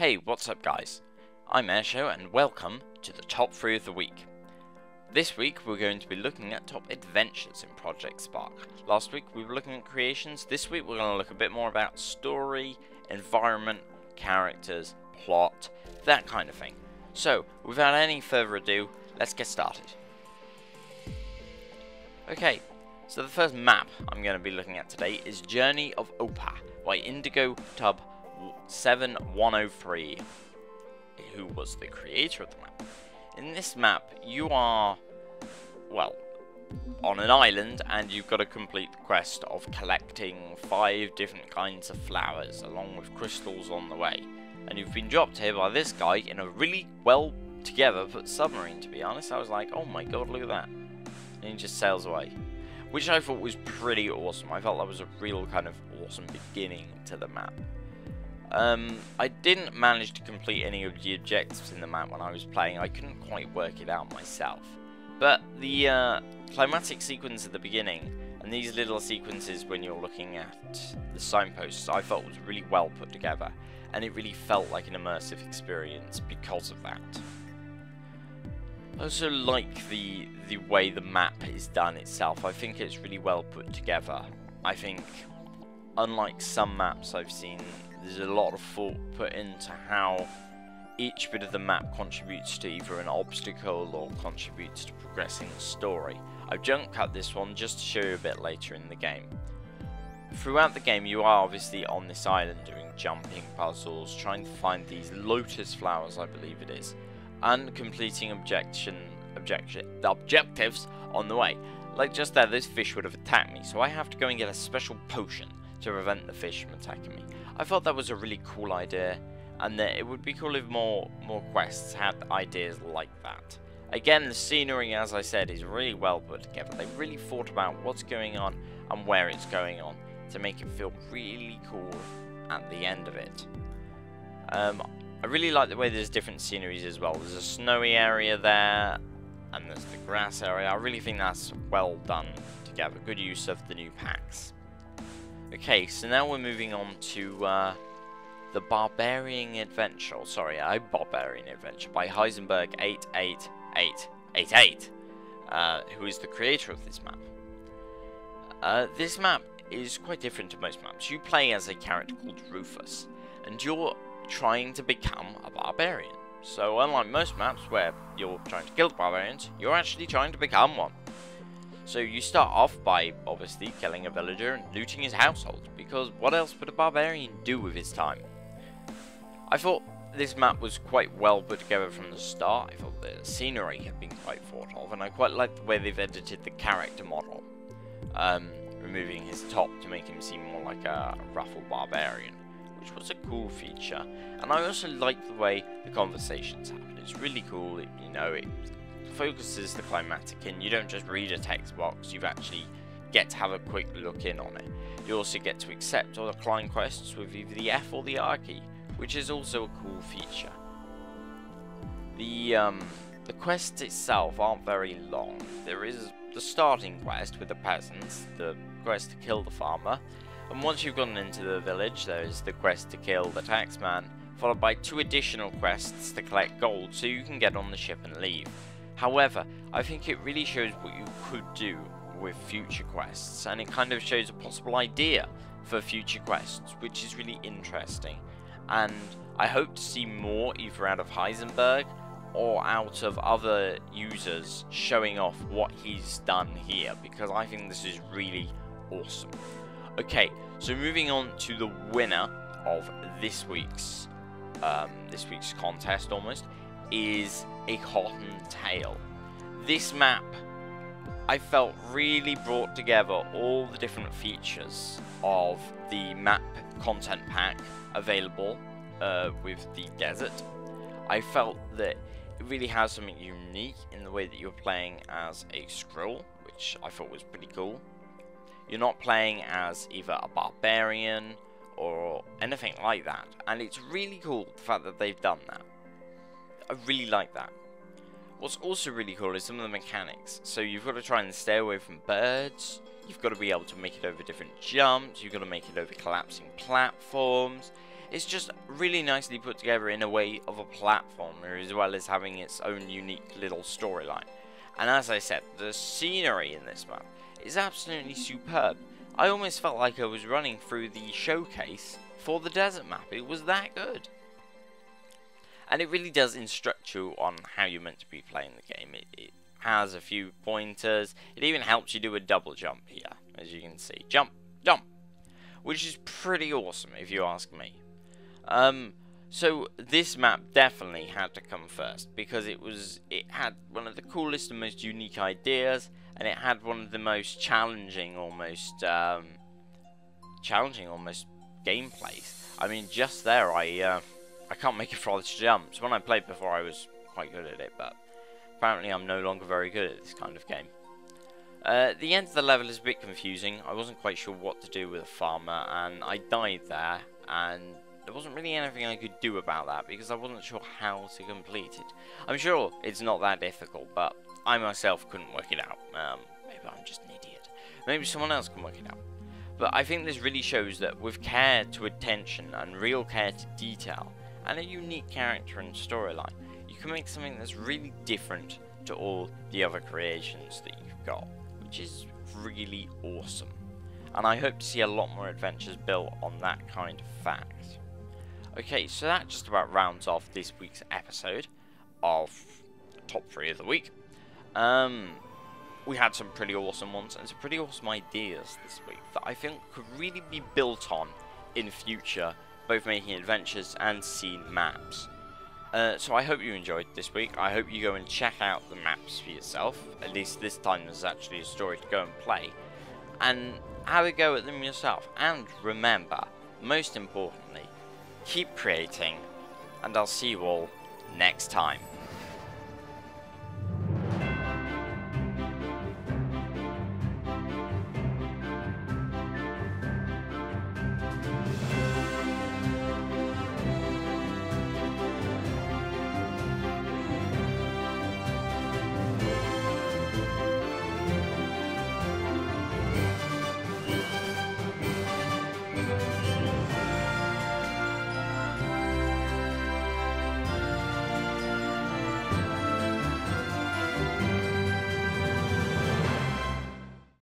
Hey, what's up guys? I'm Airshow and welcome to the top 3 of the week. This week we're going to be looking at top adventures in Project Spark. Last week we were looking at creations. This week we're going to look a bit more about story, environment, characters, plot, that kind of thing. So, without any further ado, let's get started. Okay, so the first map I'm going to be looking at today is Jorney of Opa by Indigo Tub 7103, who was the creator of the map. In this map, you are, well, on an island, and you've got to complete the quest of collecting 5 different kinds of flowers, along with crystals on the way. And you've been dropped here by this guy in a really well together put submarine, to be honest. I was like, oh my god, look at that. And he just sails away, which I thought was pretty awesome. I felt that was a real kind of awesome beginning to the map. I didn't manage to complete any of the objectives in the map when I was playing. I couldn't quite work it out myself. But the climatic sequence at the beginning, and these little sequences when you're looking at the signposts, I felt was really well put together. And it really felt like an immersive experience because of that. I also like the way the map is done itself. I think it's really well put together. I think, unlike some maps I've seen, there's a lot of thought put into how each bit of the map contributes to either an obstacle or contributes to progressing the story. I've jump cut this one just to show you a bit later in the game. Throughout the game you are obviously on this island doing jumping puzzles, trying to find these lotus flowers, I believe it is, and completing objectives on the way. Like just there, this fish would have attacked me, so I have to go and get a special potion to prevent the fish from attacking me. I thought that was a really cool idea, and that it would be cool if more quests had ideas like that. Again, the scenery, as I said, is really well put together. They really thought about what's going on and where it's going on to make it feel really cool at the end of it. I really like the way there's different sceneries as well. There's a snowy area there, and there's the grass area. I really think that's well done together. Good use of the new packs. Okay, so now we're moving on to the Barbarain Adventure. Barbarain Adventure by Heisenberg 88888, who is the creator of this map. This map is quite different to most maps. You play as a character called Rufus, and you're trying to become a barbarian. So unlike most maps where you're trying to kill the barbarians, you're actually trying to become one. So you start off by obviously killing a villager and looting his household, because what else would a barbarian do with his time? I thought this map was quite well put together from the start. I thought the scenery had been quite thought of, and I quite liked the way they've edited the character model, removing his top to make him seem more like a ruffled barbarian, which was a cool feature. And I also like the way the conversations happen. It's really cool. It focuses the climatic in. You don't just read a text box, you actually get to have a quick look in on it. You also get to accept or decline quests with either the F or the R key, which is also a cool feature. The quests itself aren't very long. There is the starting quest with the peasants, the quest to kill the farmer, and once you've gotten into the village there is the quest to kill the taxman, followed by 2 additional quests to collect gold so you can get on the ship and leave. However, I think it really shows what you could do with future quests, and it kind of shows a possible idea for future quests, which is really interesting. And I hope to see more either out of Heisenberg or out of other users showing off what he's done here, because I think this is really awesome. Okay, so moving on to the winner of this week's contest almost, is A Cotton Tail. This map, I felt, really brought together all the different features of the map content pack available with the desert. I felt that it really has something unique in the way that you're playing as a scroll, which I thought was pretty cool. You're not playing as either a barbarian or anything like that, and it's really cool the fact that they've done that. I really like that. What's also really cool is some of the mechanics. So you've got to try and stay away from birds, you've got to be able to make it over different jumps, you've got to make it over collapsing platforms, It's just really nicely put together in a way of a platformer, as well as having its own unique little storyline. And as I said, the scenery in this map is absolutely superb. I almost felt like I was running through the showcase for the desert map. It was that good. And it really does instruct you on how you're meant to be playing the game. It has a few pointers. It even helps you do a double jump here, as you can see. Jump, jump, which is pretty awesome if you ask me. So this map definitely had to come first, because it had one of the coolest and most unique ideas, and it had one of the most challenging almost gameplays. I mean, just there I can't make it for all the jumps. When I played before I was quite good at it, but apparently I'm no longer very good at this kind of game. The end of the level is a bit confusing. I wasn't quite sure what to do with a farmer, and I died there, and there wasn't really anything I could do about that because I wasn't sure how to complete it. I'm sure it's not that difficult, but I myself couldn't work it out. Maybe I'm just an idiot. Maybe someone else can work it out. But I think this really shows that with care to attention and real care to detail and a unique character and storyline, you can make something that's really different to all the other creations that you've got, which is really awesome. And I hope to see a lot more adventures built on that kind of fact. Okay, so that just about rounds off this week's episode of Top 3 of the Week. We had some pretty awesome ones and some pretty awesome ideas this week that I think could really be built on in future, both making adventures and scene maps. So I hope you enjoyed this week. I hope you go and check out the maps for yourself. At least this time there's actually a story to go and play. And have a go at them yourself. And remember, most importantly, keep creating, and I'll see you all next time.